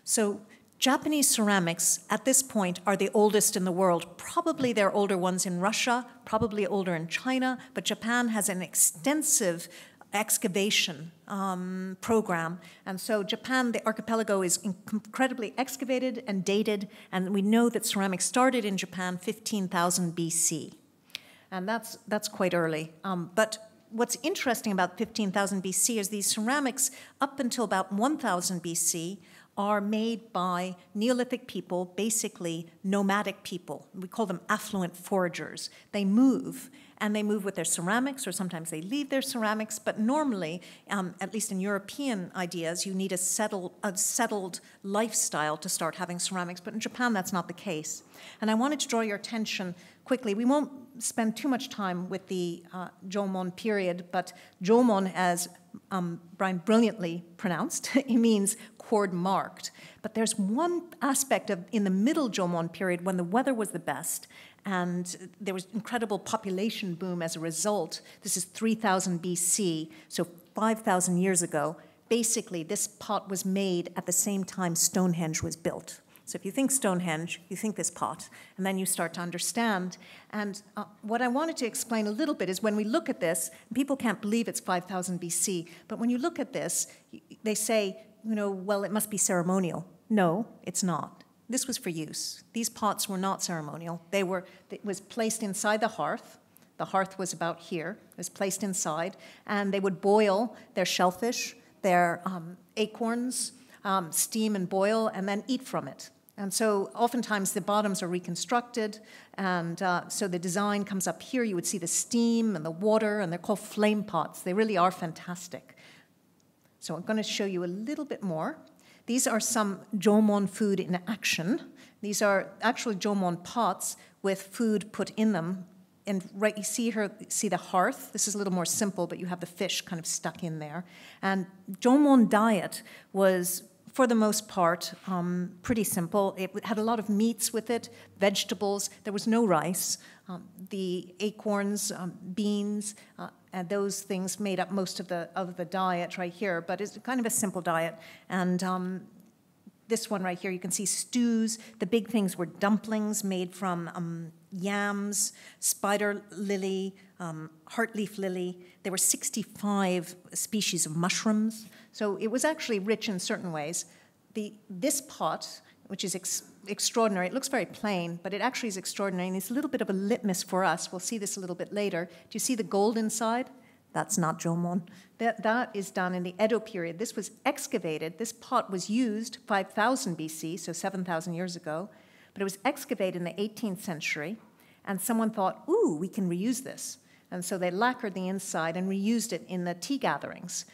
So Japanese ceramics at this point are the oldest in the world. Probably there are older ones in Russia, probably older in China, but Japan has an extensive excavation program. And so Japan, the archipelago, is incredibly excavated and dated, and we know that ceramics started in Japan 15,000 BC. And that's quite early. But what's interesting about 15,000 BC is these ceramics up until about 1,000 BC are made by Neolithic people, basically nomadic people. We call them affluent foragers. They move, and they move with their ceramics, or sometimes they leave their ceramics, but normally, at least in European ideas, you need a settled lifestyle to start having ceramics, but in Japan that's not the case. And I wanted to draw your attention quickly. We won't spend too much time with the Jomon period, but Jômon, as Brian brilliantly pronounced, it means cord marked. But there's one aspect of in the middle Jomon period when the weather was the best and there was incredible population boom as a result. This is 3000 BC, so 5,000 years ago. Basically, this pot was made at the same time Stonehenge was built. So if you think Stonehenge, you think this pot, and then you start to understand. And what I wanted to explain a little bit is when we look at this, people can't believe it's 5,000 BC, but when you look at this, they say, you know, well, it must be ceremonial. No, it's not. This was for use. These pots were not ceremonial. It was placed inside the hearth. The hearth was about here. It was placed inside, and they would boil their shellfish, their acorns, steam and boil, and then eat from it. And so oftentimes the bottoms are reconstructed, and so the design comes up here. You would see the steam and the water, and they're called flame pots. They really are fantastic. So I'm going to show you a little bit more. These are some Jomon food in action. These are actually Jomon pots with food put in them. And right, you see here, see the hearth. This is a little more simple, but you have the fish kind of stuck in there. And Jomon diet was, for the most part, pretty simple. It had a lot of meats with it, vegetables. There was no rice. The acorns, beans, and those things made up most of the diet right here. But it's kind of a simple diet. And this one right here, you can see stews. The big things were dumplings made from yams, spider lily, heartleaf lily. There were 65 species of mushrooms. So it was actually rich in certain ways. This pot, which is extraordinary, it looks very plain, but it actually is extraordinary, and it's a little bit of a litmus for us. We'll see this a little bit later. Do you see the gold inside? That's not Jomon. That is done in the Edo period. This was excavated. This pot was used 5,000 BC, so 7,000 years ago, but it was excavated in the 18th century, and someone thought, ooh, we can reuse this. And so they lacquered the inside and reused it in the tea gatherings.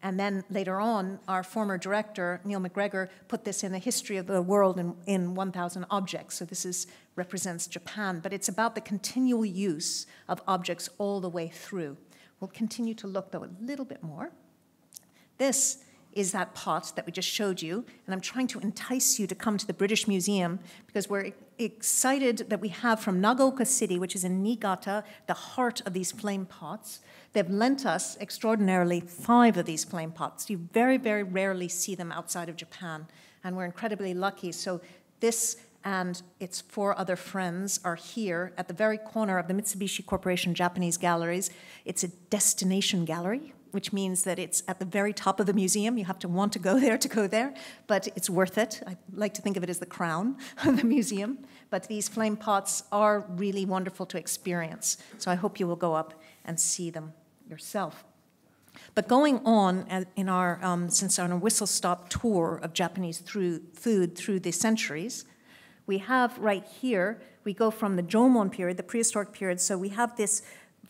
And then later on, our former director, Neil McGregor, put this in the history of the world in 1,000 objects. So this represents Japan, but it's about the continual use of objects all the way through. We'll continue to look, though, a little bit more. This is that pot that we just showed you, and I'm trying to entice you to come to the British Museum because we're excited that we have from Nagaoka City, which is in Niigata, the heart of these flame pots. They've lent us extraordinarily 5 of these flame pots. You very, very rarely see them outside of Japan, and we're incredibly lucky. So this and its 4 other friends are here at the very corner of the Mitsubishi Corporation Japanese Galleries. It's a destination gallery, which means that it's at the very top of the museum. You have to want to go there, but it's worth it. I like to think of it as the crown of the museum. But these flame pots are really wonderful to experience. So I hope you will go up and see them yourself. But going on in our, since our whistle-stop tour of Japanese food through the centuries, we have right here, we go from the Jomon period, the prehistoric period, so we have this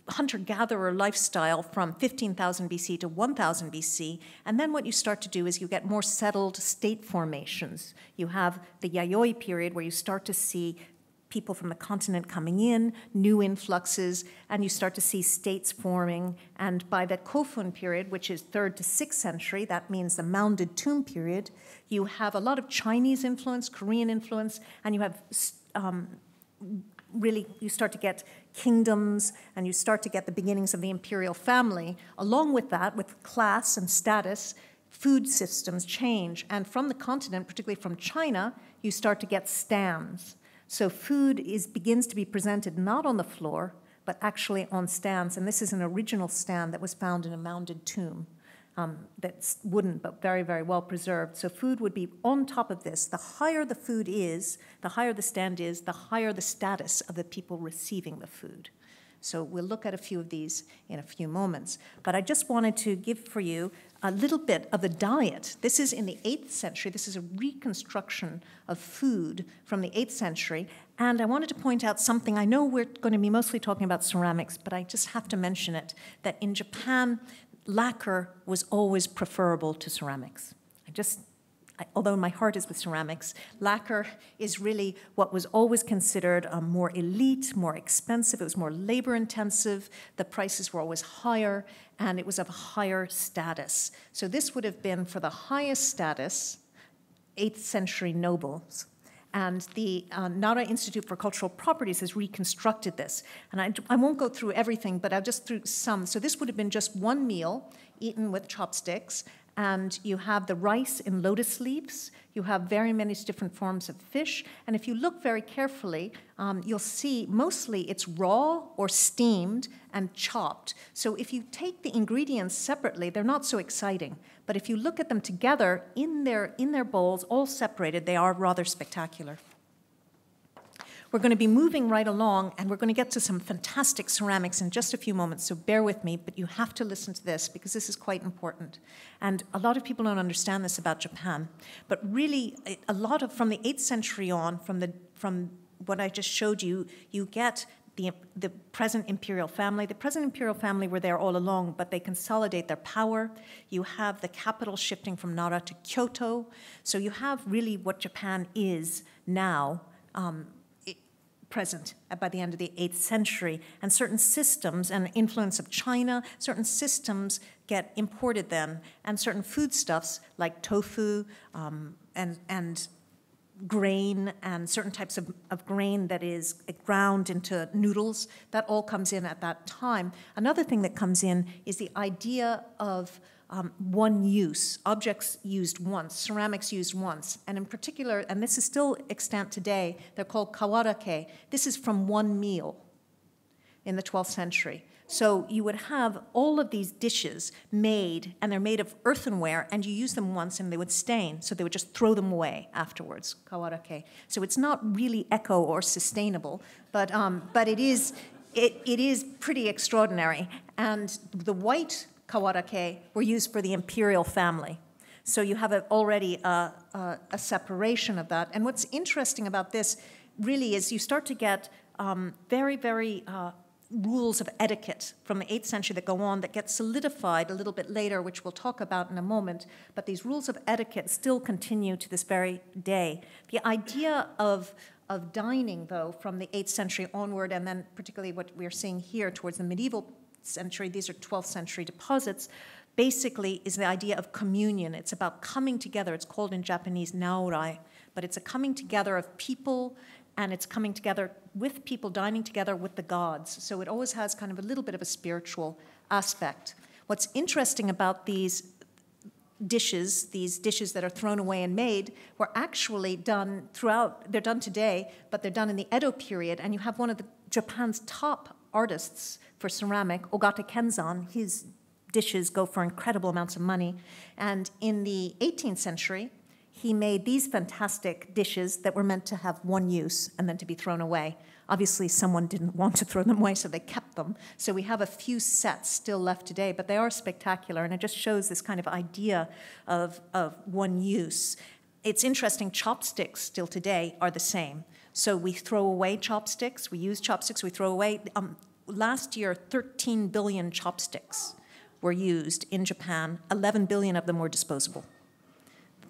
hunter-gatherer lifestyle from 15,000 BC to 1,000 BC, and then what you start to do is you get more settled state formations. You have the Yayoi period where you start to see people from the continent coming in, new influxes, and you start to see states forming. And by the Kofun period, which is 3rd to 6th century, that means the mounded tomb period, you have a lot of Chinese influence, Korean influence, and you have really, you start to get kingdoms, and you start to get the beginnings of the imperial family. Along with that, with class and status, food systems change. And from the continent, particularly from China, you start to get stands. So food begins to be presented not on the floor, but actually on stands. And this is an original stand that was found in a mounded tomb. That's wooden, but very, very well preserved. So food would be on top of this. The higher the food is, the higher the stand is, the higher the status of the people receiving the food. So we'll look at a few of these in a few moments. But I just wanted to give for you a little bit of the diet. This is in the 8th century. This is a reconstruction of food from the 8th century. And I wanted to point out something. I know we're going to be mostly talking about ceramics, but I just have to mention it, that in Japan, lacquer was always preferable to ceramics. Although my heart is with ceramics, lacquer is really what was always considered more elite, more expensive. It was more labor intensive. The prices were always higher, and it was of a higher status. So this would have been for the highest status, 8th century nobles. And the Nara Institute for Cultural Properties has reconstructed this. And I won't go through everything, but I'll just through some. So this would have been just one meal eaten with chopsticks. And you have the rice in lotus leaves. You have very many different forms of fish. And if you look very carefully, you'll see mostly it's raw or steamed and chopped. So if you take the ingredients separately, they're not so exciting. But if you look at them together in their bowls, all separated, they are rather spectacular. We're going to be moving right along, and we're going to get to some fantastic ceramics in just a few moments, so bear with me, but you have to listen to this because this is quite important. And a lot of people don't understand this about Japan, but really, a lot of, from the 8th century on, from what I just showed you, you get the present imperial family. The present imperial family were there all along, but they consolidate their power. You have the capital shifting from Nara to Kyoto, so you have really what Japan is now, present by the end of the 8th century, and certain systems and influence of China, certain systems get imported then, and certain foodstuffs like tofu and grain and certain types of grain that is ground into noodles, that all comes in at that time. Another thing that comes in is the idea of one use, objects used once, ceramics used once. And in particular, and this is still extant today, they're called kawarake. This is from one meal in the 12th century. So you would have all of these dishes made, and they're made of earthenware, and you use them once and they would stain, so they would just throw them away afterwards, kawarake. So it's not really eco or sustainable, but it is pretty extraordinary. And the white kawarake were used for the imperial family. So you have already a separation of that. And what's interesting about this really is you start to get very, very rules of etiquette from the 8th century that go on that get solidified a little bit later, which we'll talk about in a moment. But these rules of etiquette still continue to this very day. The idea of dining, though, from the 8th century onward, and then particularly what we're seeing here towards the medieval century, these are 12th century deposits, basically is the idea of communion. It's about coming together. It's called in Japanese naorai, but it's a coming together of people, and it's coming together with people, dining together with the gods. So it always has kind of a little bit of a spiritual aspect. What's interesting about these dishes that are thrown away and made, were actually done throughout, they're done today, but they're done in the Edo period, and you have one of Japan's top artists for ceramic, Ogata Kenzan. His dishes go for incredible amounts of money. And in the 18th century, he made these fantastic dishes that were meant to have one use and then to be thrown away. Obviously, someone didn't want to throw them away, so they kept them. So we have a few sets still left today, but they are spectacular, and it just shows this kind of idea of one use. It's interesting, chopsticks still today are the same. So we throw away chopsticks, we use chopsticks, we throw away. Last year, 13 billion chopsticks were used in Japan. 11 billion of them were disposable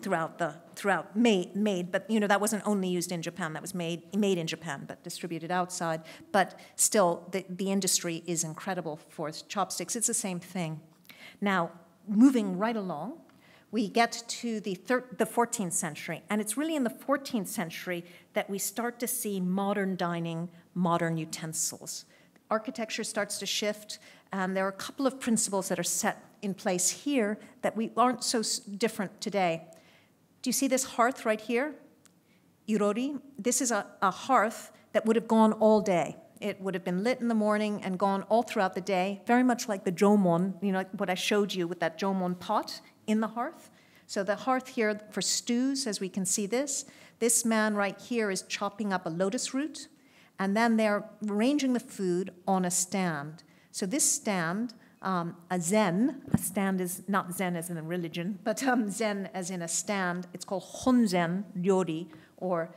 throughout made, but that wasn't only used in Japan, that was made in Japan, but distributed outside. But still, the industry is incredible for chopsticks. It's the same thing. Now, moving right along, we get to the 14th century, and it's really in the 14th century that we start to see modern dining, modern utensils. Architecture starts to shift, and there are a couple of principles that are set in place here that we aren't so different today. Do you see this hearth right here? Irori. This is a hearth that would have gone all day. It would have been lit in the morning and gone all throughout the day, very much like the Jômon, you know, what I showed you with that Jômon pot in the hearth. So the hearth here for stews, as we can see this man right here is chopping up a lotus root, and then they're arranging the food on a stand. So this stand, a stand is not zen as in a religion, but zen as in a stand. It's called honzen ryori, or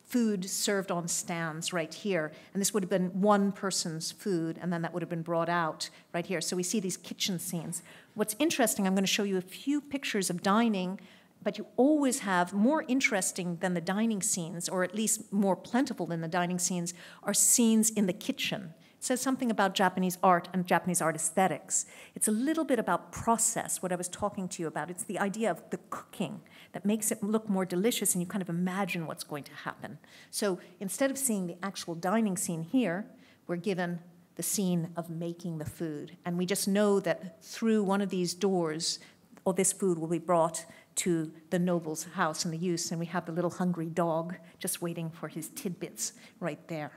food served on stands right here. And this would have been one person's food, and then that would have been brought out right here. So we see these kitchen scenes. What's interesting, I'm going to show you a few pictures of dining, but you always have more interesting than the dining scenes, or at least more plentiful than the dining scenes, are scenes in the kitchen. It says something about Japanese art and Japanese art aesthetics. It's a little bit about process, what I was talking to you about. It's the idea of the cooking that makes it look more delicious, and you kind of imagine what's going to happen. So instead of seeing the actual dining scene here, we're given the scene of making the food. And we just know that through one of these doors, all this food will be brought to the noble's house and the use, and we have the little hungry dog just waiting for his tidbits right there.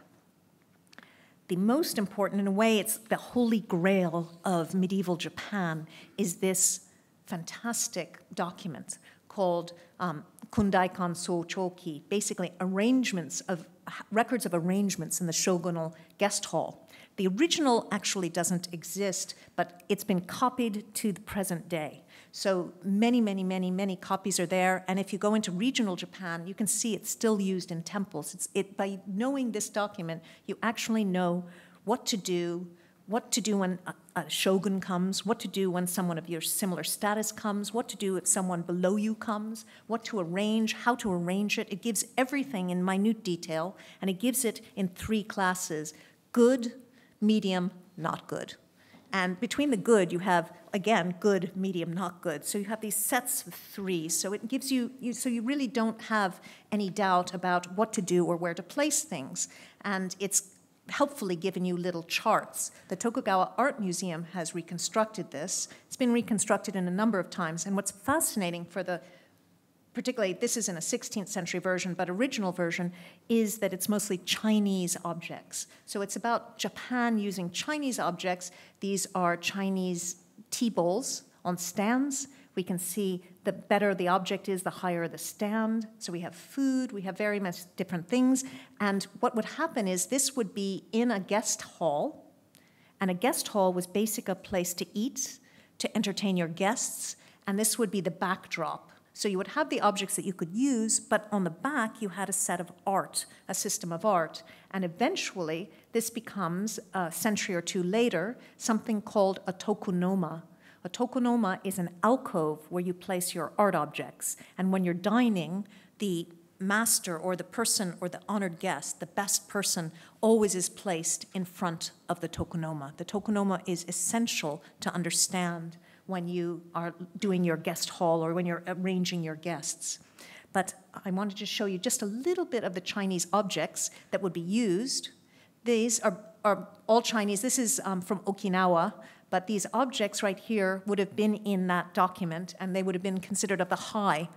The most important, in a way, it's the holy grail of medieval Japan, is this fantastic document called Kundaikan Sochoki, basically records of arrangements in the shogunal guest hall. The original actually doesn't exist, but it's been copied to the present day. So many, many, many, many copies are there, and if you go into regional Japan, you can see it's still used in temples. By knowing this document, you actually know what to do when a shogun comes, what to do when someone of your similar status comes, what to do if someone below you comes, what to arrange, how to arrange it. It gives everything in minute detail, and it gives it in 3 classes: good, medium, not good. And between the good, you have, again, good, medium, not good. So you have these sets of 3. So it gives so you really don't have any doubt about what to do or where to place things. And it's helpfully given you little charts. The Tokugawa Art Museum has reconstructed this. It's been reconstructed in a number of times. And what's fascinating particularly, this is in a 16th century version, but original version, is that it's mostly Chinese objects. So it's about Japan using Chinese objects. These are Chinese tea bowls on stands. We can see the better the object is, the higher the stand. So we have food, we have very much different things. And what would happen is this would be in a guest hall, and a guest hall was basically a place to eat, to entertain your guests, and this would be the backdrop. So you would have the objects that you could use, but on the back you had a set of art, a system of art. And eventually this becomes, a century or 2 later, something called a tokonoma. A tokonoma is an alcove where you place your art objects. And when you're dining, the master or the person or the honored guest, the best person, always is placed in front of the tokonoma. The tokonoma is essential to understand when you are doing your guest hall or when you're arranging your guests. But I wanted to show you just a little bit of the Chinese objects that would be used. These are all Chinese. This is from Okinawa, but these objects right here would have been in that document, and they would have been considered of the high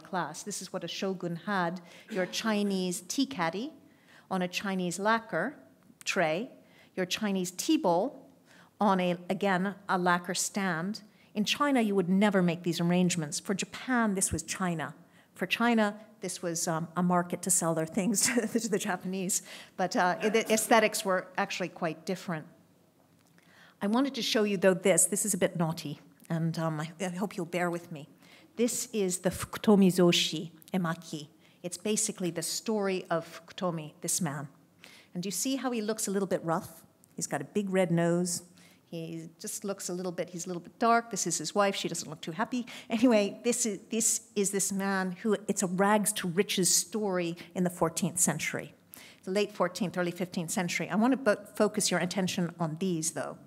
class. This is what a shogun had: your Chinese tea caddy on a Chinese lacquer tray, your Chinese tea bowl on again, a lacquer stand. In China, you would never make these arrangements. For Japan, this was China. For China, this was a market to sell their things to the Japanese. But the aesthetics were actually quite different. I wanted to show you, though, this is a bit naughty, and I hope you'll bear with me. This is the Fukutomi Zoshi Emaki. It's basically the story of Fukutomi, this man. And do you see how he looks a little bit rough? He's got a big red nose. He just looks he's a little bit dark. This is his wife. She doesn't look too happy. Anyway, this is this man who, it's a rags to riches story in the 14th century. The late 14th, early 15th century. I want to focus your attention on these, though.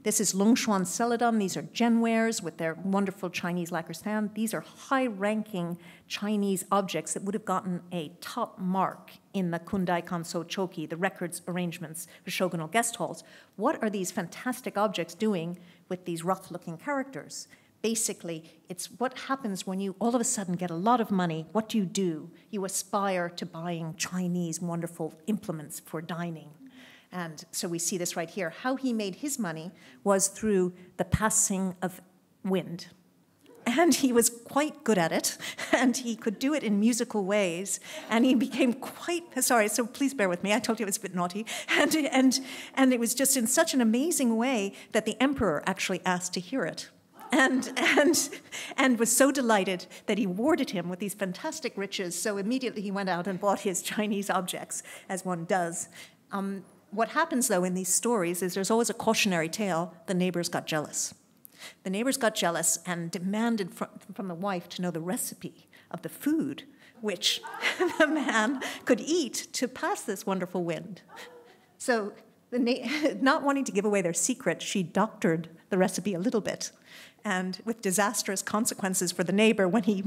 This is Longshuan Celadon. These are genwares with their wonderful Chinese lacquer stand. These are high-ranking Chinese objects that would have gotten a top mark in the Kundai Kanso Choki, the records arrangements for shogunal guest halls. What are these fantastic objects doing with these rough-looking characters? Basically, it's what happens when you all of a sudden get a lot of money. What do? You aspire to buying Chinese wonderful implements for dining. And so we see this right here. How he made his money was through the passing of wind. And he was quite good at it, and he could do it in musical ways, and he became quite, sorry, so please bear with me, I told you it was a bit naughty, and it was just in such an amazing way that the emperor actually asked to hear it. And was so delighted that he awarded him with these fantastic riches, so immediately he went out and bought his Chinese objects, as one does. What happens, though, in these stories is there's always a cautionary tale. The neighbors got jealous. The neighbors got jealous and demanded from the wife to know the recipe of the food which the man could eat to pass this wonderful wind. So, not wanting to give away their secret, she doctored the recipe a little bit, and with disastrous consequences for the neighbor when he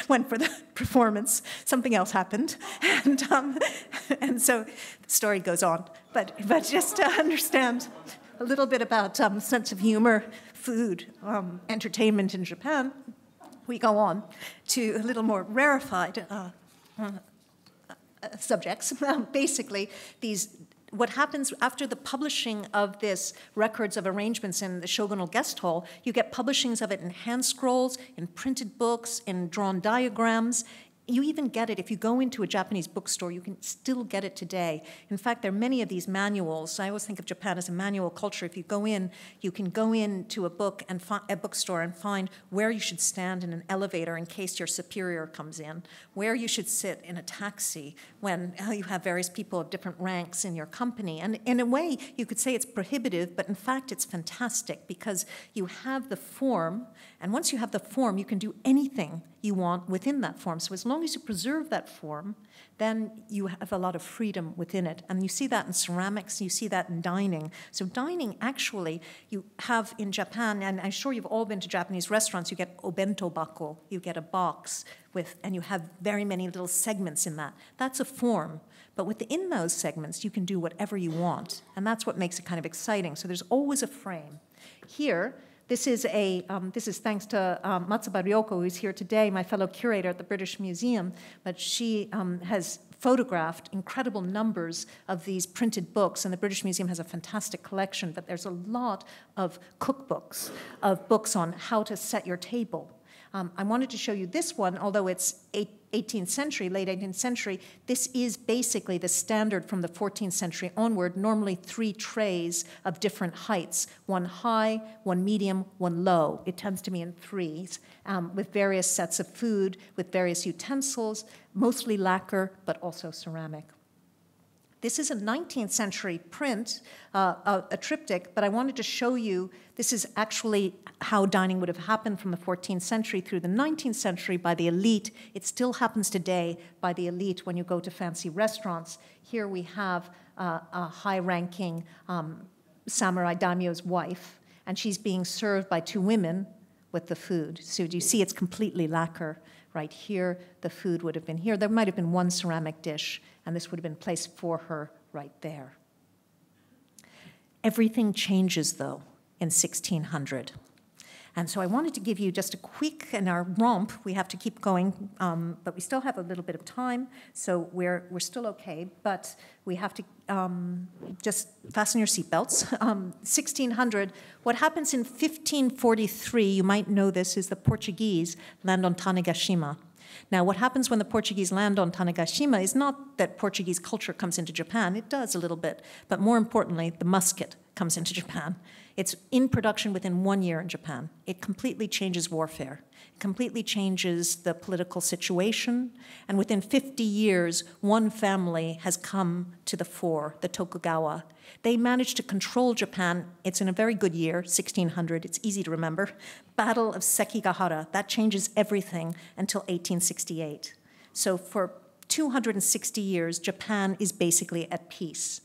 went for the performance, something else happened, and so the story goes on. But just to understand a little bit about sense of humor, food, entertainment in Japan, we go on to a little more rarefied subjects. Basically, what happens after the publishing of this records of arrangements in the shogunal guest hall, you get publishings of it in hand scrolls, in printed books, in drawn diagrams. You even get it, if you go into a Japanese bookstore, you can still get it today. In fact, there are many of these manuals. I always think of Japan as a manual culture. If you go in, you can go into a bookstore and find where you should stand in an elevator in case your superior comes in, where you should sit in a taxi when you have various people of different ranks in your company. And in a way, you could say it's prohibitive, but in fact, it's fantastic because you have the form, and once you have the form, you can do anything you want within that form. So as long as you preserve that form, then you have a lot of freedom within it. And you see that in ceramics, you see that in dining. So dining, actually, you have in Japan, and I'm sure you've all been to Japanese restaurants, you get obento bako, you get a box and you have very many little segments in that. That's a form. But within those segments, you can do whatever you want. And that's what makes it kind of exciting. So there's always a frame. Here, this is thanks to Matsuba Ryoko, who's here today, my fellow curator at the British Museum, but she has photographed incredible numbers of these printed books, and the British Museum has a fantastic collection, but there's a lot of cookbooks, of books on how to set your table. I wanted to show you this one, although it's 18th century, late 18th century. This is basically the standard from the 14th century onward, normally 3 trays of different heights, one high, one medium, one low. It tends to be in 3s, with various sets of food, with various utensils, mostly lacquer, but also ceramic. This is a 19th century print, a triptych, but I wanted to show you this is actually how dining would have happened from the 14th century through the 19th century by the elite. It still happens today by the elite when you go to fancy restaurants. Here we have a high-ranking samurai daimyo's wife, and she's being served by 2 women with the food. So do you see it's completely lacquer? Right here, the food would have been here. There might have been 1 ceramic dish, and this would have been placed for her right there. Everything changes, though, in 1600. And so I wanted to give you just a quick, in our romp, we have to keep going, but we still have a little bit of time, so we're still okay, but we have to just fasten your seatbelts. 1600, what happens in 1543, you might know this, is the Portuguese land on Tanegashima. Now, what happens when the Portuguese land on Tanegashima is not that Portuguese culture comes into Japan, it does a little bit, but more importantly, the musket comes into Japan. It's in production within 1 year in Japan. It completely changes warfare. It completely changes the political situation. And within 50 years, one family has come to the fore, the Tokugawa. They managed to control Japan. It's in a very good year, 1600. It's easy to remember. Battle of Sekigahara. That changes everything until 1868. So for 260 years, Japan is basically at peace.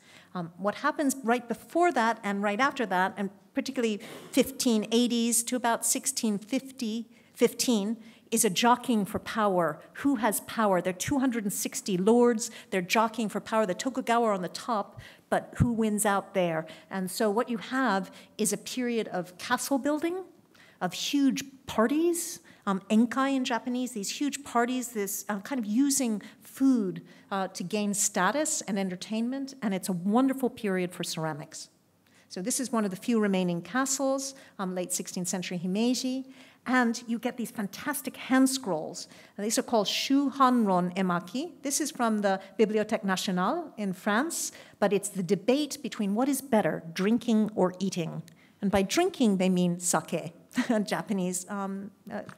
What happens right before that and right after that, and particularly 1580s to about 1615, is a jockeying for power. Who has power? There are 260 lords. They're jockeying for power. The Tokugawa are on the top, but who wins out there? And so what you have is a period of castle building, of huge parties, enkai in Japanese, these huge parties, this kind of using food to gain status and entertainment, and it's a wonderful period for ceramics. So this is one of the few remaining castles, late 16th century Himeji, and you get these fantastic hand scrolls. These are called Shuhanron emaki. This is from the Bibliothèque Nationale in France, but it's the debate between what is better, drinking or eating. And by drinking, they mean sake, Japanese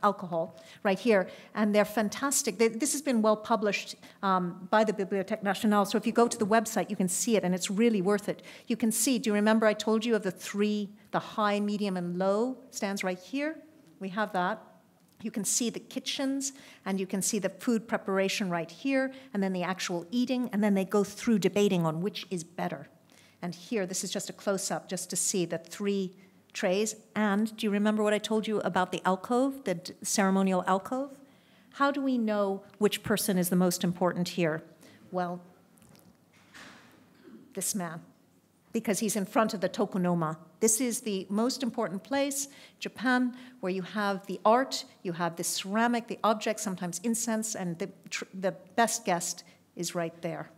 alcohol, right here. And they're fantastic. This has been well published by the Bibliothèque Nationale. So if you go to the website, you can see it, and it's really worth it. You can see, do you remember I told you of the three, the high, medium, and low stands right here? We have that. You can see the kitchens, and you can see the food preparation right here, and then the actual eating, and then they go through debating on which is better. And here, this is just a close-up just to see the three trays. And do you remember what I told you about the alcove, the ceremonial alcove? How do we know which person is the most important here? Well, this man, because he's in front of the tokonoma. This is the most important place, Japan, where you have the art, you have the ceramic, the objects, sometimes incense, and the best guest is right there.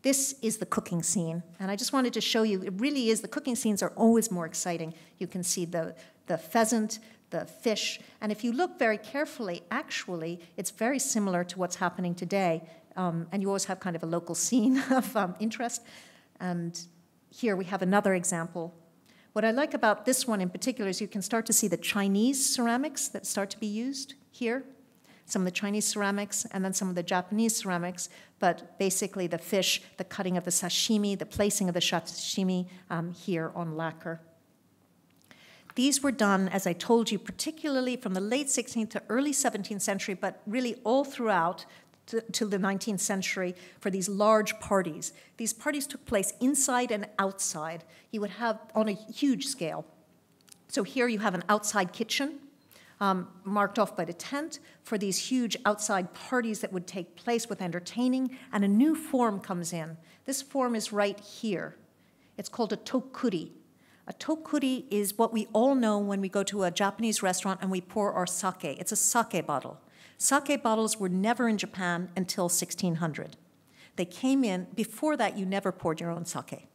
This is the cooking scene, and I just wanted to show you, it really is, the cooking scenes are always more exciting. You can see the pheasant, the fish, and if you look very carefully, actually, it's very similar to what's happening today, and you always have kind of a local scene of interest. And here we have another example. What I like about this one in particular is you can start to see the Chinese ceramics that start to be used here. Some of the Chinese ceramics and then some of the Japanese ceramics, but basically the fish, the cutting of the sashimi, the placing of the sashimi here on lacquer. These were done, as I told you, particularly from the late 16th to early 17th century, but really all throughout till the 19th century for these large parties. These parties took place inside and outside. You would have on a huge scale. So here you have an outside kitchen marked off by the tent for these huge outside parties that would take place with entertaining, and a new form comes in. This form is right here. It's called a tokuri. A tokuri is what we all know when we go to a Japanese restaurant and we pour our sake. It's a sake bottle. Sake bottles were never in Japan until 1600. They came in, before that you never poured your own sake.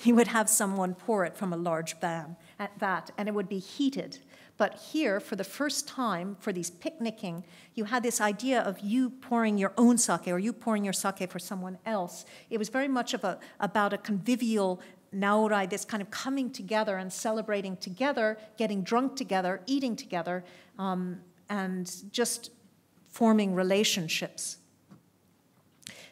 You would have someone pour it from a large vat, and it would be heated. But here, for the first time, for these picnicking, you had this idea of you pouring your own sake or you pouring your sake for someone else. It was very much about a convivial naorai, this kind of coming together and celebrating together, getting drunk together, eating together, and just forming relationships.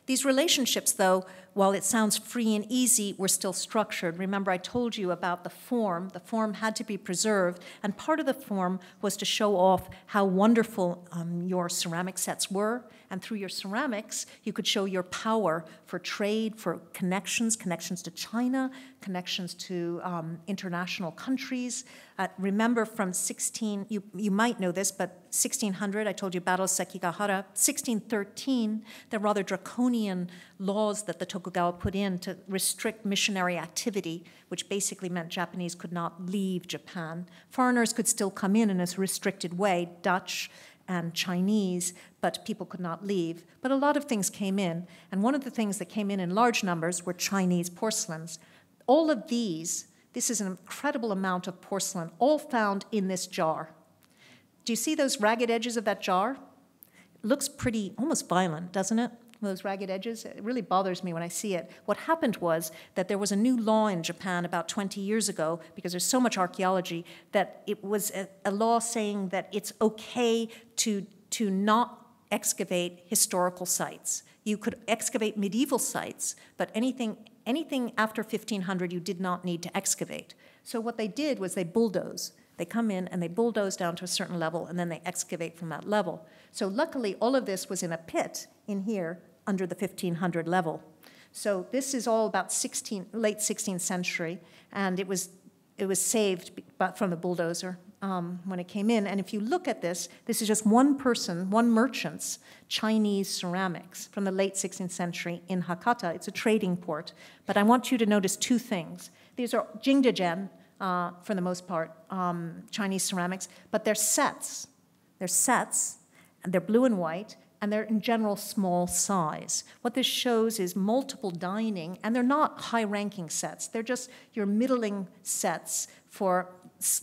These relationships, though, while it sounds free and easy, were still structured. Remember, I told you about the form. The form had to be preserved, and part of the form was to show off how wonderful your ceramic sets were, and through your ceramics, you could show your power for trade, for connections to China, connections to international countries. Remember from you might know this, but 1600, I told you, Battle of Sekigahara, 1613, the rather draconian laws that the Tokugawa put in to restrict missionary activity, which basically meant Japanese could not leave Japan. Foreigners could still come in a restricted way, Dutch and Chinese, but people could not leave. But a lot of things came in, and one of the things that came in large numbers were Chinese porcelains. All of these, this is an incredible amount of porcelain, all found in this jar. Do you see those ragged edges of that jar? It looks pretty, almost violent, doesn't it? Those ragged edges, it really bothers me when I see it. What happened was that there was a new law in Japan about 20 years ago, because there's so much archaeology, that it was a law saying that it's okay to not excavate historical sites. You could excavate medieval sites, but anything after 1500 you did not need to excavate. So what they did was they bulldoze. They come in and they bulldoze down to a certain level, and then they excavate from that level. So luckily, all of this was in a pit in here under the 1500 level. So this is all about late 16th century, and it was saved from the bulldozer when it came in. And if you look at this, this is just one merchant's Chinese ceramics from the late 16th century in Hakata. It's a trading port. But I want you to notice two things. These are jingdezhen, for the most part, Chinese ceramics, but they're sets. They're sets, and they're blue and white, and they're in general small size. What this shows is multiple dining, and they're not high-ranking sets. They're just your middling sets for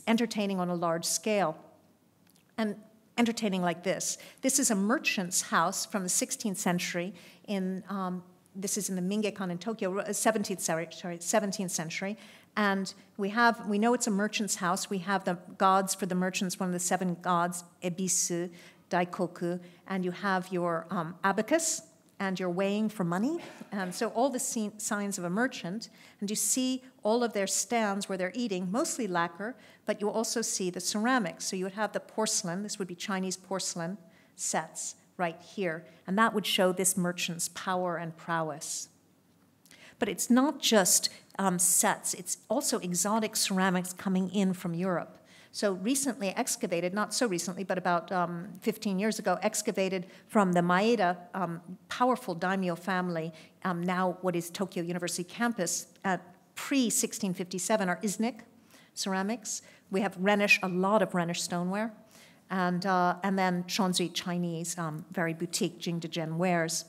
entertaining on a large scale. And entertaining like this. This is a merchant's house from the 16th century this is in the Mingekan in Tokyo, 17th century. And we know it's a merchant's house. We have the gods for the merchants, one of the 7 gods, Ebisu, Daikoku, and you have your abacus and your weighing for money. And so all the signs of a merchant, and you see all of their stands where they're eating, mostly lacquer, but you also see the ceramics. So you would have the porcelain, this would be Chinese porcelain sets right here, and that would show this merchant's power and prowess. But it's not just sets, it's also exotic ceramics coming in from Europe. So recently excavated, not so recently, but about 15 years ago, excavated from the Maeda powerful daimyo family, now what is Tokyo University campus, pre-1657 are Iznik ceramics. We have Rhenish, a lot of Rhenish stoneware, and then Shonzui Chinese, very boutique jingdezhen wares.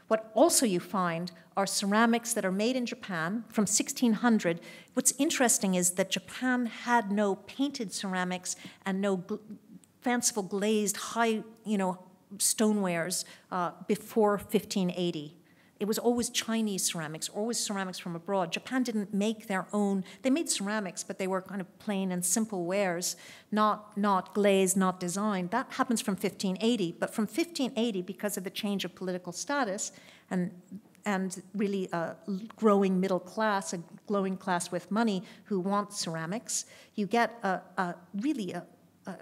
What also you find are ceramics that are made in Japan from 1600. What's interesting is that Japan had no painted ceramics and no fanciful glazed high, stonewares before 1580. It was always Chinese ceramics, always ceramics from abroad. Japan didn't make their own. They made ceramics, but they were kind of plain and simple wares, not glazed, not designed. That happens from 1580. But from 1580, because of the change of political status and really a growing middle class, a growing class with money who want ceramics, you get an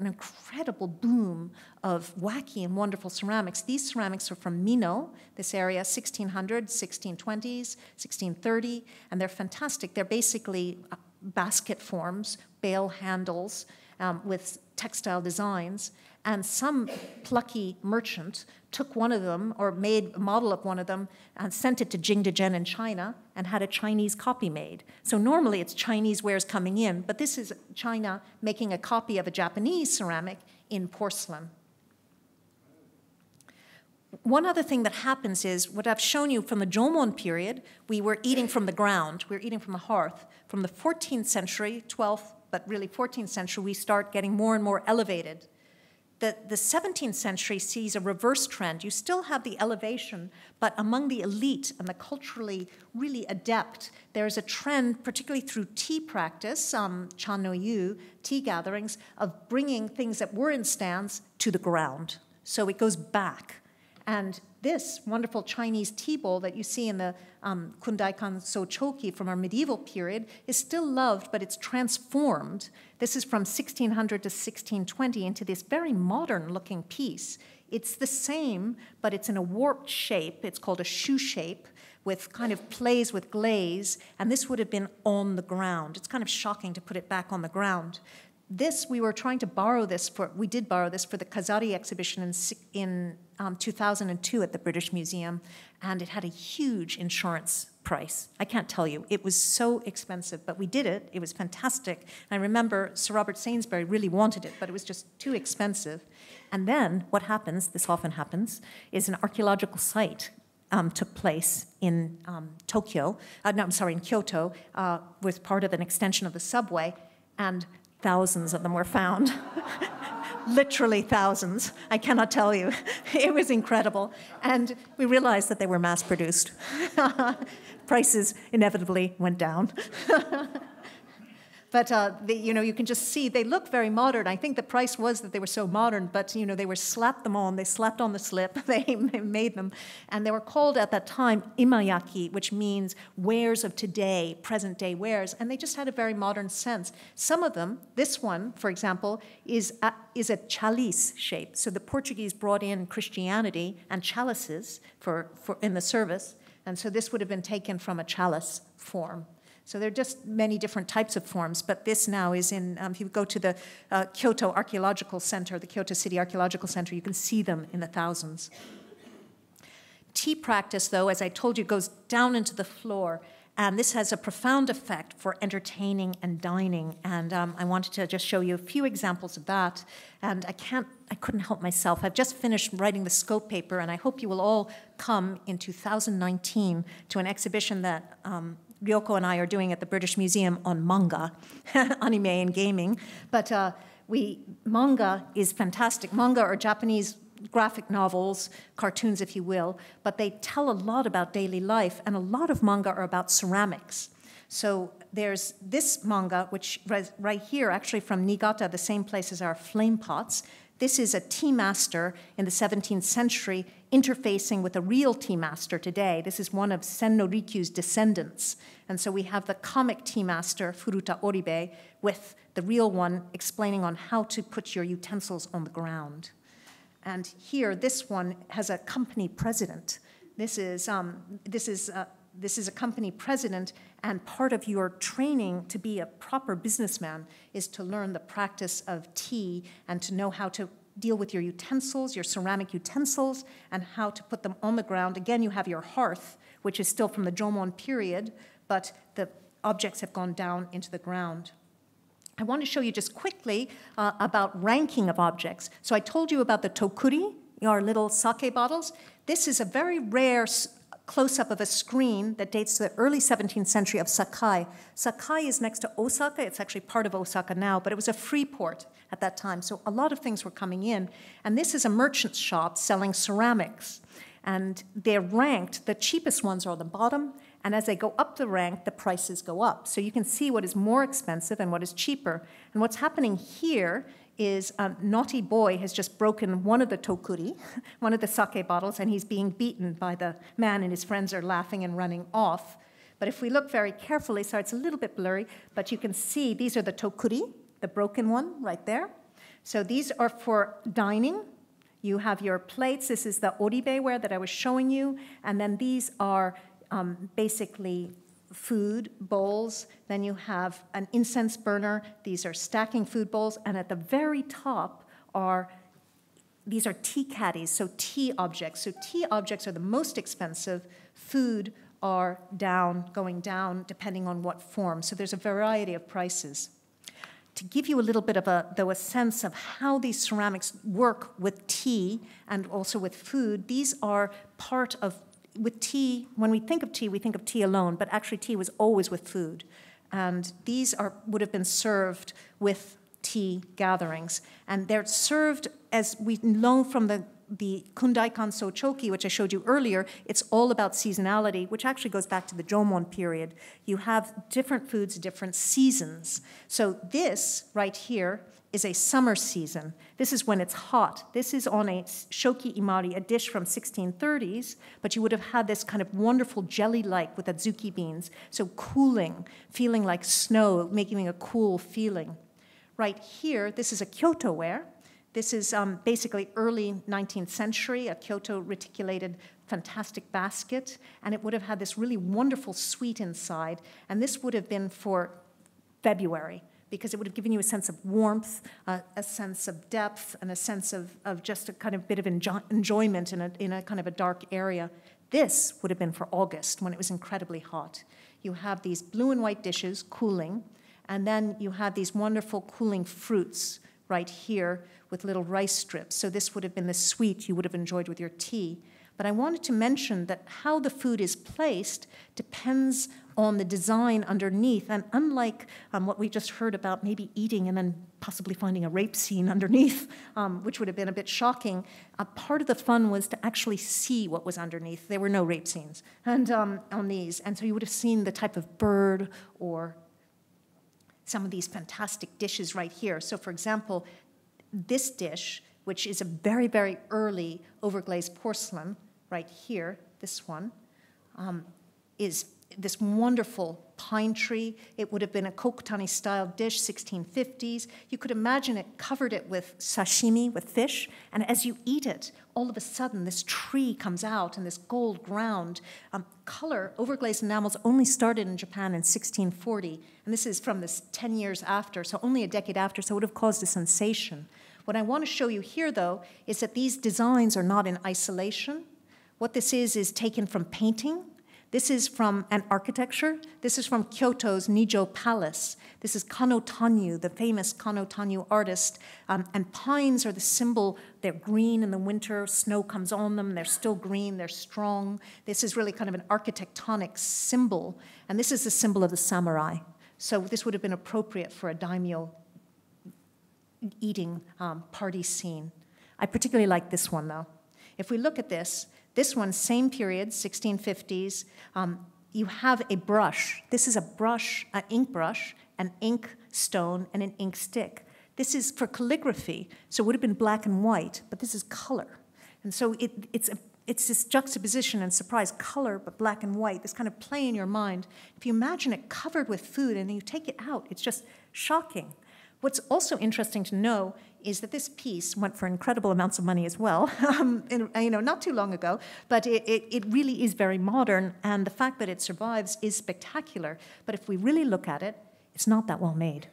incredible boom of wacky and wonderful ceramics. These ceramics are from Mino, this area, 1600, 1620s, 1630, and they're fantastic. They're basically basket forms, bale handles with textile designs, and some plucky merchant took one of them or made a model of one of them and sent it to Jingdezhen in China and had a Chinese copy made. So normally it's Chinese wares coming in, but this is China making a copy of a Japanese ceramic in porcelain. One other thing that happens is, what I've shown you from the Jomon period, we were eating from the ground, we were eating from the hearth. From the 14th century, 12th, but really 14th century, we start getting more and more elevated. The 17th century sees a reverse trend. You still have the elevation, but among the elite and the culturally really adept, there's a trend, particularly through tea practice, chan no yu, tea gatherings, of bringing things that were in stands to the ground. So it goes back. And this wonderful Chinese tea bowl that you see in the Kundaikan Sochoki from our medieval period is still loved, but it's transformed. This is from 1600 to 1620 into this very modern-looking piece. It's the same, but it's in a warped shape. It's called a shoe shape, with kind of plays with glaze, and this would have been on the ground. It's kind of shocking to put it back on the ground. We were trying to borrow this we did borrow this for the Kazari exhibition in 2002 at the British Museum, and it had a huge insurance price. I can't tell you. It was so expensive, but we did it. It was fantastic. And I remember Sir Robert Sainsbury really wanted it, but it was just too expensive. And then what happens, this often happens, is an archaeological site took place in in Kyoto, was part of an extension of the subway, and thousands of them were found. Literally thousands. I cannot tell you. It was incredible. And we realized that they were mass-produced. Prices inevitably went down. But you can just see they look very modern. I think the price was that they were so modern, but they were slapped them on. They slapped on the slip. They made them, and they were called at that time imayaki, which means wares of today, present-day wares, and they just had a very modern sense. Some of them, this one, for example, is a chalice shape. So the Portuguese brought in Christianity and chalices in the service. And so this would have been taken from a chalice form. So there are just many different types of forms, but this now is in, if you go to the Kyoto Archaeological Center, the Kyoto City Archaeological Center, you can see them in the thousands. Tea practice, though, as I told you, goes down into the floor, and this has a profound effect for entertaining and dining, and I wanted to just show you a few examples of that, and I couldn't help myself. I've just finished writing the scope paper, and I hope you will all come in 2019 to an exhibition that Ryoko and I are doing at the British Museum on manga, anime and gaming, but manga is fantastic. Manga are Japanese graphic novels, cartoons, if you will, but they tell a lot about daily life, and a lot of manga are about ceramics. So there's this manga, which right here, actually from Niigata, the same place as our flame pots. This is a tea master in the 17th century interfacing with a real tea master today. This is one of Sen no Rikyu's descendants. And so we have the comic tea master, Furuta Oribe, with the real one explaining on how to put your utensils on the ground. And here, this one has a company president. This is a company president, and part of your training to be a proper businessman is to learn the practice of tea and to know how to deal with your utensils, your ceramic utensils, and how to put them on the ground. Again, you have your hearth, which is still from the Jomon period, but the objects have gone down into the ground. I want to show you just quickly about ranking of objects. So I told you about the tokuri, our little sake bottles. This is a very rare close-up of a screen that dates to the early 17th century of Sakai. Sakai is next to Osaka. It's actually part of Osaka now, but it was a free port at that time. So a lot of things were coming in. And this is a merchant's shop selling ceramics. And they're ranked. The cheapest ones are on the bottom. And as they go up the rank, the prices go up. So you can see what is more expensive and what is cheaper. And what's happening here is a naughty boy has just broken one of the tokuri, one of the sake bottles, and he's being beaten by the man, and his friends are laughing and running off. But if we look very carefully, sorry, it's a little bit blurry, but you can see these are the tokuri, the broken one right there. So these are for dining. You have your plates. This is the oribeware that I was showing you. And then these are basically food bowls. Then you have an incense burner. These are stacking food bowls. And at the very top these are tea caddies, so tea objects. So tea objects are the most expensive. Food are going down, depending on what form. So there's a variety of prices. To give you a little bit of a sense of how these ceramics work with tea and also with food, these are part of, with tea, when we think of tea alone, but actually tea was always with food. And these would have been served with tea gatherings. And they're served, as we know from the Kundaikan Sochoki, which I showed you earlier, it's all about seasonality, which actually goes back to the Jomon period. You have different foods, different seasons. So this right here is a summer season. This is when it's hot. This is on a shoki imari, a dish from 1630s, but you would have had this kind of wonderful jelly-like with adzuki beans, so cooling, feeling like snow, making a cool feeling. Right here, this is a Kyoto ware. This is basically early 19th century, a Kyoto reticulated fantastic basket, and it would have had this really wonderful sweet inside, and this would have been for February, because it would have given you a sense of warmth, a sense of depth, and a sense of just a kind of bit of enjoyment in a kind of a dark area. This would have been for August, when it was incredibly hot. You have these blue and white dishes cooling, and then you have these wonderful cooling fruits right here with little rice strips. So this would have been the sweet you would have enjoyed with your tea. But I wanted to mention that how the food is placed depends on the design underneath. And unlike what we just heard about maybe eating and then possibly finding a rape scene underneath, which would have been a bit shocking, part of the fun was to actually see what was underneath. There were no rape scenes on these. And so you would have seen the type of bird or some of these fantastic dishes right here. So for example, this dish, which is a very, very early overglazed porcelain, right here, this one, is this wonderful pine tree. It would have been a kokutani-style dish, 1650s. You could imagine it covered it with sashimi, with fish, and as you eat it, all of a sudden this tree comes out and this gold ground. Color, overglazed enamels only started in Japan in 1640, and this is from this 10 years after, so only a decade after, so it would have caused a sensation. What I want to show you here, though, is that these designs are not in isolation. What this is taken from painting. This is from an architecture. This is from Kyoto's Nijo Palace. This is Kano Tanyu, the famous Kano Tanyu artist. And pines are the symbol. They're green in the winter. Snow comes on them. They're still green. They're strong. This is really kind of an architectonic symbol. And this is the symbol of the samurai. So this would have been appropriate for a daimyo eating party scene. I particularly like this one, though. If we look at this one, same period, 1650s, you have a brush. This is a brush, an ink brush, an ink stone, and an ink stick. This is for calligraphy, so it would have been black and white, but this is color. And so it's this juxtaposition and surprise, color, but black and white, this kind of play in your mind. If you imagine it covered with food and you take it out, it's just shocking. What's also interesting to know is that this piece went for incredible amounts of money as well, not too long ago, but it really is very modern, and the fact that it survives is spectacular. But if we really look at it, it's not that well made.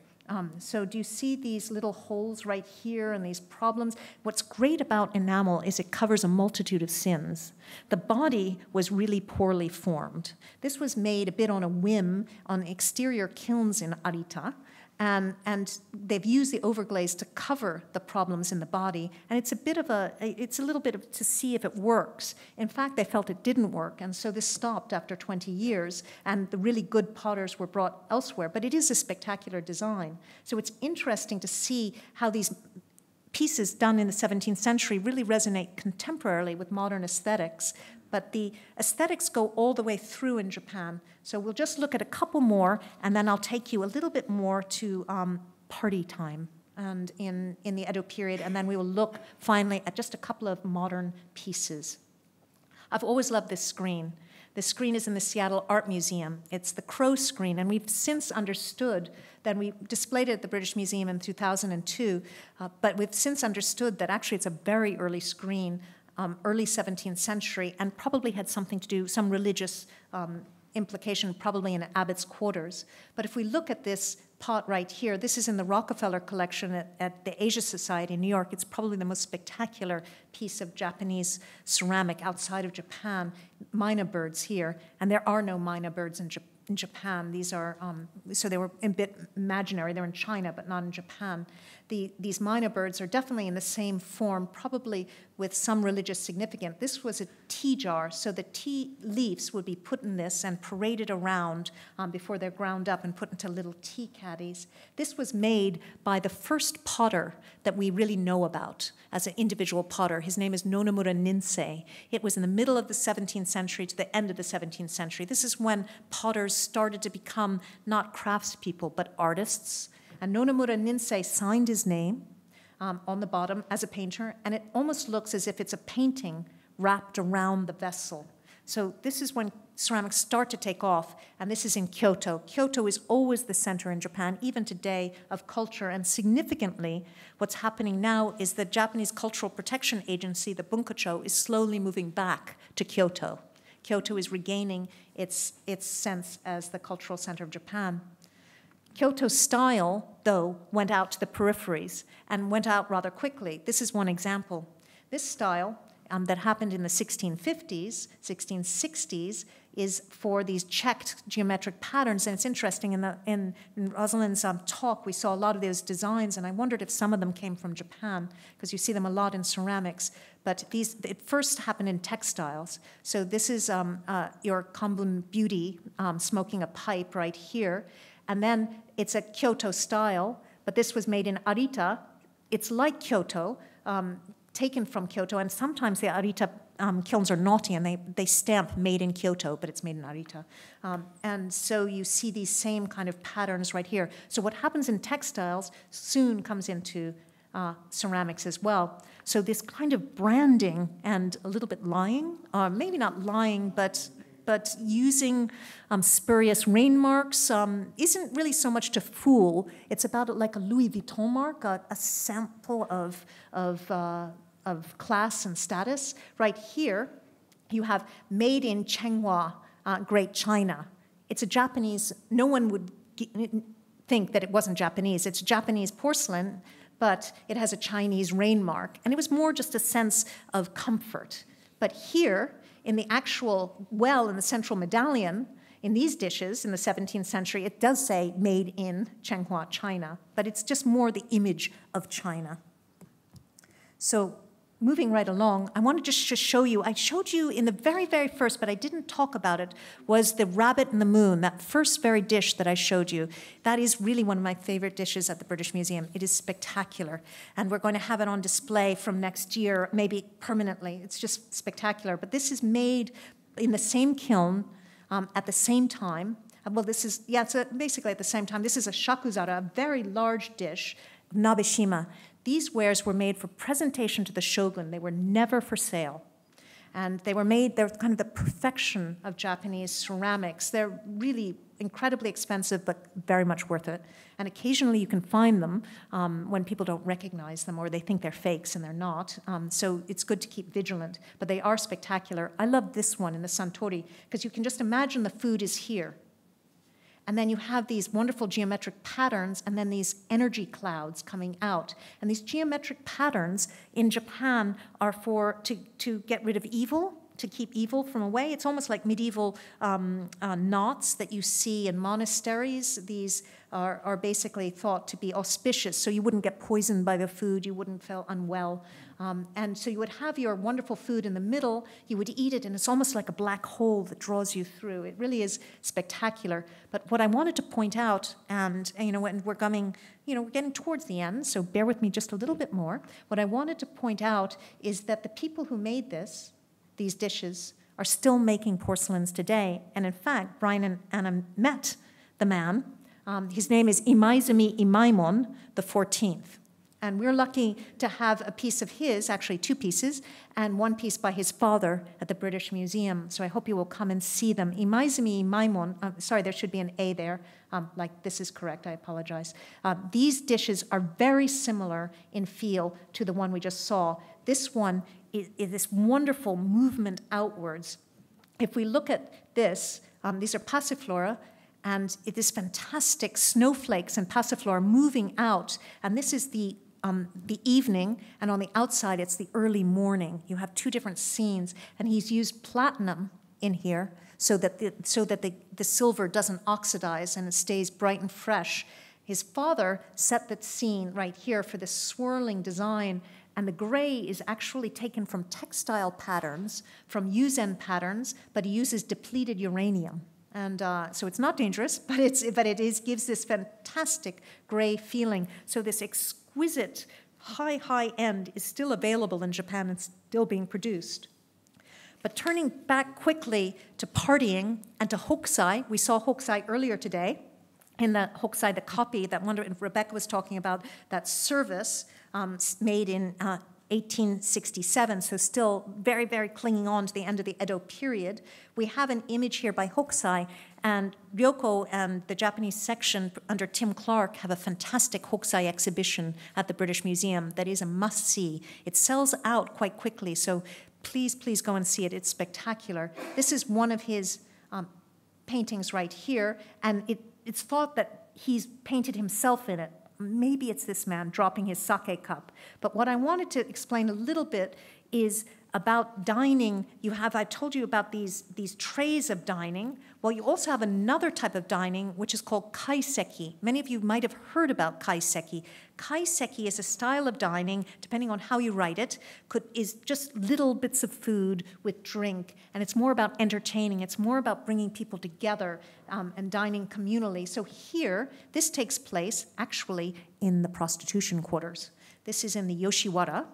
So do you see these little holes right here and these problems? What's great about enamel is it covers a multitude of sins. The body was really poorly formed. This was made a bit on a whim on exterior kilns in Arita. And they've used the overglaze to cover the problems in the body, and it's a little bit of to see if it works. In fact, they felt it didn't work, and so this stopped after 20 years, and the really good potters were brought elsewhere, but it is a spectacular design. So it's interesting to see how these pieces done in the 17th century really resonate contemporarily with modern aesthetics, but the aesthetics go all the way through in Japan. So we'll just look at a couple more, and then I'll take you a little bit more to party time and in the Edo period, and then we will look finally at just a couple of modern pieces. I've always loved this screen. This screen is in the Seattle Art Museum. It's the Crow screen, and we've since understood that we displayed it at the British Museum in 2002, but we've since understood that actually it's a very early screen, early 17th century, and probably had something to do, some religious implication, probably in abbot's quarters. But if we look at this pot right here, this is in the Rockefeller collection at the Asia Society in New York. It's probably the most spectacular piece of Japanese ceramic outside of Japan. Myna birds here, and there are no myna birds in Japan. These are, so they were a bit imaginary. They're in China, but not in Japan. These myna birds are definitely in the same form, probably with some religious significance. This was a tea jar, so the tea leaves would be put in this and paraded around before they're ground up and put into little tea caddies. This was made by the first potter that we really know about as an individual potter. His name is Nonomura Ninsei. It was in the middle of the 17th century to the end of the 17th century. This is when potters started to become not craftspeople, but artists. And Nonomura Ninsei signed his name on the bottom as a painter, and it almost looks as if it's a painting wrapped around the vessel. So this is when ceramics start to take off, and this is in Kyoto. Kyoto is always the center in Japan, even today, of culture, and significantly, what's happening now is the Japanese Cultural Protection Agency, the Bunkacho, is slowly moving back to Kyoto. Kyoto is regaining its sense as the cultural center of Japan. Kyoto's style, though, went out to the peripheries and went out rather quickly. This is one example. This style that happened in the 1650s, 1660s, is for these checked geometric patterns. And it's interesting, in Rosalind's talk, we saw a lot of those designs, and I wondered if some of them came from Japan, because you see them a lot in ceramics. But it first happened in textiles. So this is your Kambun beauty smoking a pipe right here. And then it's a Kyoto style, but this was made in Arita. It's like Kyoto, taken from Kyoto, and sometimes the Arita kilns are naughty, and they stamp made in Kyoto, but it's made in Arita. And so you see these same kind of patterns right here. So what happens in textiles soon comes into ceramics as well. So this kind of branding and a little bit lying, or maybe not lying, but but using spurious rain marks isn't really so much to fool. It's about like a Louis Vuitton mark, a sample of class and status. Right here, you have made in Chenghua, Great China. It's a Japanese, no one would think that it wasn't Japanese. It's Japanese porcelain, but it has a Chinese rain mark. And it was more just a sense of comfort. But here, in the actual well in the central medallion, in these dishes in the 17th century, it does say made in Chenghua, China, but it's just more the image of China. So moving right along, I wanted just to show you, I showed you in the very, very first, but I didn't talk about it, was the rabbit and the moon, that first very dish that I showed you. That is really one of my favorite dishes at the British Museum. It is spectacular. And we're going to have it on display from next year, maybe permanently. It's just spectacular. But this is made in the same kiln at the same time. Well, this is, yeah, it's basically at the same time. This is a shakuzara, a very large dish, nabeshima. These wares were made for presentation to the shogun. They were never for sale. And they were made, they're kind of the perfection of Japanese ceramics. They're really incredibly expensive, but very much worth it. And occasionally you can find them when people don't recognize them or they think they're fakes and they're not. So it's good to keep vigilant. But they are spectacular. I love this one in the Suntory because you can just imagine the food is here. And then you have these wonderful geometric patterns and then these energy clouds coming out. And these geometric patterns in Japan are to get rid of evil, to keep evil from away. It's almost like medieval knots that you see in monasteries. These are basically thought to be auspicious, so you wouldn't get poisoned by the food, you wouldn't feel unwell. And so you would have your wonderful food in the middle, you would eat it, and it's almost like a black hole that draws you through. It really is spectacular. But what I wanted to point out, and when we're getting towards the end, so bear with me just a little bit more. What I wanted to point out is that the people who made these dishes, are still making porcelains today. And in fact, Brian and Anna met the man. His name is Imaizumi Imaimon the 14th. And we're lucky to have a piece of his, actually 2 pieces, and 1 piece by his father at the British Museum. So I hope you will come and see them. Imaizumi Imaimon, sorry, there should be an A there. Like this is correct, I apologize. These dishes are very similar in feel to the one we just saw. This one is this wonderful movement outwards. If we look at this, these are passiflora, and it is fantastic snowflakes and passiflora moving out. And this is the evening, and on the outside it's the early morning. You have 2 different scenes, and he's used platinum in here so that the silver doesn't oxidize and it stays bright and fresh. His father set that scene right here for this swirling design, and the gray is actually taken from textile patterns, from Yuzen patterns, but he uses depleted uranium. And so it's not dangerous, but it gives this fantastic gray feeling. So this exquisite high end is still available in Japan and still being produced. But turning back quickly to partying and to hokusai, we saw hokusai earlier today. In the hokusai, the copy that Rebecca was talking about, that service made in 1867, so still very, very clinging on to the end of the Edo period. We have an image here by hokusai, and Ryoko and the Japanese section under Tim Clark have a fantastic hokusai exhibition at the British Museum that is a must-see. It sells out quite quickly, so please, please go and see it. It's spectacular. This is one of his paintings right here, and it's thought that he's painted himself in it. Maybe it's this man dropping his sake cup. But what I wanted to explain a little bit is about dining. I told you about these trays of dining. Well, you also have another type of dining, which is called kaiseki. Many of you might have heard about kaiseki. Kaiseki is a style of dining, depending on how you write it, is just little bits of food with drink, and it's more about entertaining. It's more about bringing people together and dining communally. So here, this takes place actually in the prostitution quarters. This is in the Yoshiwara.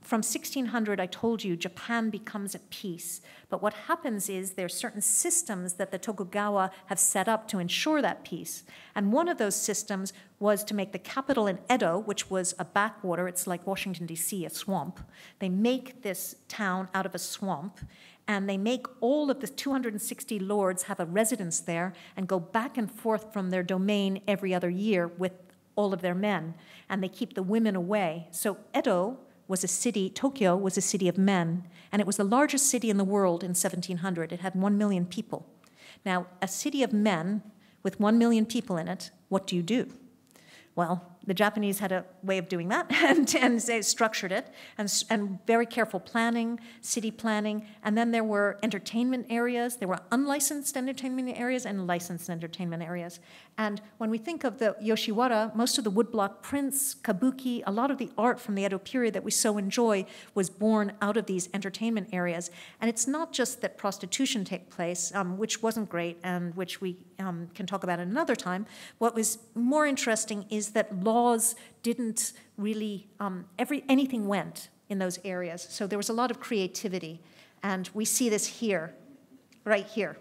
From 1600, I told you, Japan becomes at peace. But what happens is there are certain systems that the Tokugawa have set up to ensure that peace. And one of those systems was to make the capital in Edo, which was a backwater. It's like Washington, D.C., a swamp. They make this town out of a swamp. and they make all of the 260 lords have a residence there and go back and forth from their domain every other year with all of their men, and they keep the women away. So Edo was a city, Tokyo was a city of men, and it was the largest city in the world in 1700. It had 1 million people. Now, a city of men with 1 million people in it, what do you do? Well, the Japanese had a way of doing that, and they structured it, and very careful planning, city planning, and then there were entertainment areas. There were unlicensed entertainment areas and licensed entertainment areas. And when we think of the Yoshiwara, most of the woodblock prints, kabuki, a lot of the art from the Edo period that we so enjoy was born out of these entertainment areas. And it's not just that prostitution took place, which wasn't great and which we can talk about another time. What was more interesting is that laws didn't really, anything went in those areas. So there was a lot of creativity. And we see this here, right here.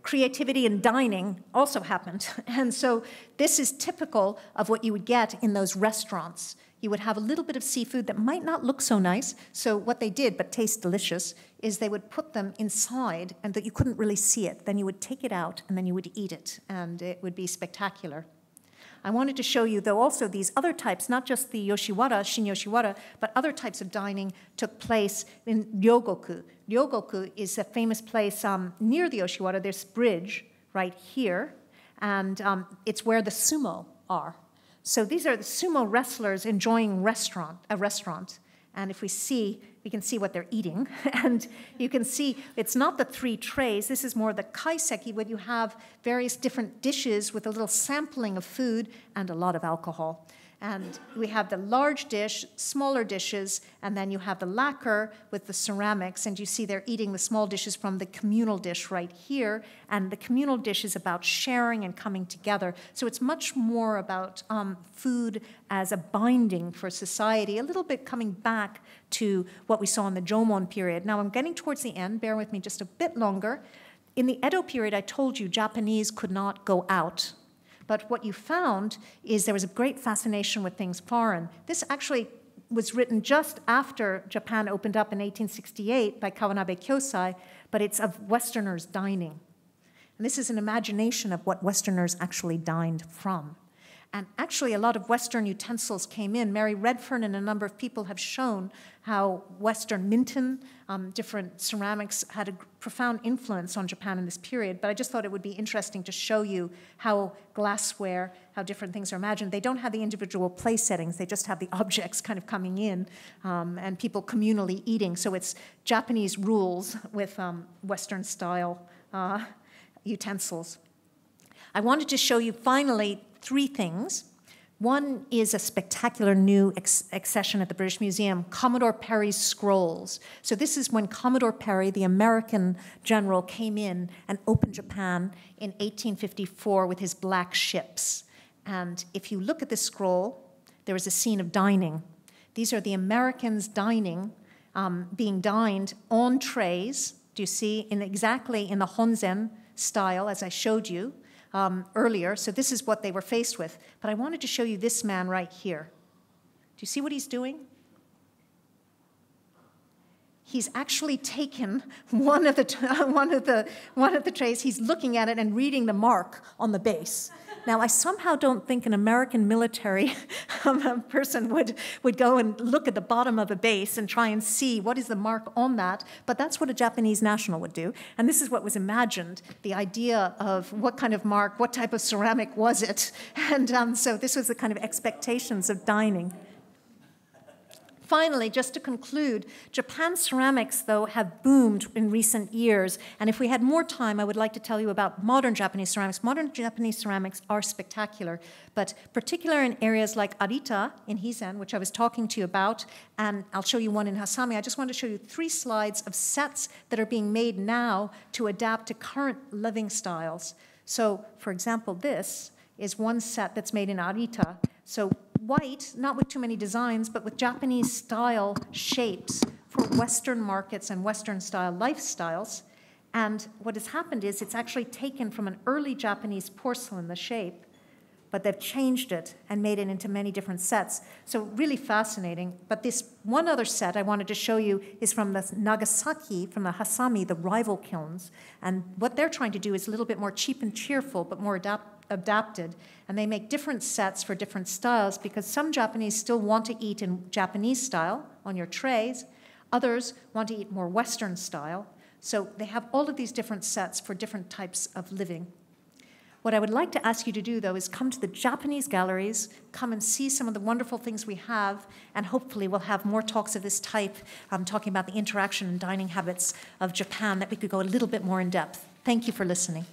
Creativity in dining also happened. And so this is typical of what you would get in those restaurants. You would have a little bit of seafood that might not look so nice. So what they did, but taste delicious, is they would put them inside and that you couldn't really see it. Then you would take it out and then you would eat it, and it would be spectacular. I wanted to show you, though, also these other types, not just the Yoshiwara, Shin Yoshiwara, but other types of dining took place in Ryogoku. Ryogoku is a famous place near the Yoshiwara. There's a bridge right here, and it's where the sumo are. So these are the sumo wrestlers enjoying a restaurant. And if we can see what they're eating. And you can see it's not the 3 trays. This is more the kaiseki, where you have various different dishes with a little sampling of food and a lot of alcohol. And we have the large dish, smaller dishes, and then you have the lacquer with the ceramics. And you see they're eating the small dishes from the communal dish right here. And the communal dish is about sharing and coming together. So it's much more about food as a binding for society, a little bit coming back to what we saw in the Jomon period. Now I'm getting towards the end. Bear with me just a bit longer. In the Edo period, I told you Japanese could not go out. But what you found is there was a great fascination with things foreign. This actually was written just after Japan opened up in 1868 by Kawanabe Kyosai, but it's of Westerners dining. And this is an imagination of what Westerners actually dined from. And actually, a lot of Western utensils came in. Mary Redfern and a number of people have shown how Western Minton, different ceramics, had a profound influence on Japan in this period. But I just thought it would be interesting to show you how glassware, how different things are imagined. They don't have the individual place settings. They just have the objects kind of coming in and people communally eating. So it's Japanese rules with Western-style utensils. I wanted to show you, finally, 3 things. One is a spectacular new accession at the British Museum, Commodore Perry's scrolls. So this is when Commodore Perry, the American general, came in and opened Japan in 1854 with his black ships. And if you look at this scroll, there is a scene of dining. These are the Americans dining, being dined on trays. Do you see? Exactly in the Honzen style, as I showed you earlier. So this is what they were faced with. But I wanted to show you this man right here. Do you see what he's doing? He's actually taken one of the trays. He's looking at it and reading the mark on the base. Now, I somehow don't think an American military person would go and look at the bottom of a base and try and see what is the mark on that, but that's what a Japanese national would do. And this is what was imagined, the idea of what kind of mark, what type of ceramic was it. And so this was the kind of expectations of dining. Finally, just to conclude, Japan's ceramics, though, have boomed in recent years. And if we had more time, I would like to tell you about modern Japanese ceramics. Modern Japanese ceramics are spectacular, but particularly in areas like Arita in Hizen, which I was talking to you about, and I'll show you one in Hasami. I just want to show you 3 slides of sets that are being made now to adapt to current living styles. So, for example, this is one set that's made in Arita. So white, not with too many designs, but with Japanese-style shapes for Western markets and Western-style lifestyles. And what has happened is it's actually taken from an early Japanese porcelain, the shape, but they've changed it and made it into many different sets. So really fascinating. But this one other set I wanted to show you is from the Nagasaki, from the Hasami, the rival kilns. And what they're trying to do is a little bit more cheap and cheerful, but more adapted. And they make different sets for different styles because some Japanese still want to eat in Japanese style on your trays. Others want to eat more Western style. So they have all of these different sets for different types of living. What I would like to ask you to do, though, is come to the Japanese galleries, come and see some of the wonderful things we have, and hopefully we'll have more talks of this type, talking about the interaction and dining habits of Japan, that we could go a little bit more in depth. Thank you for listening.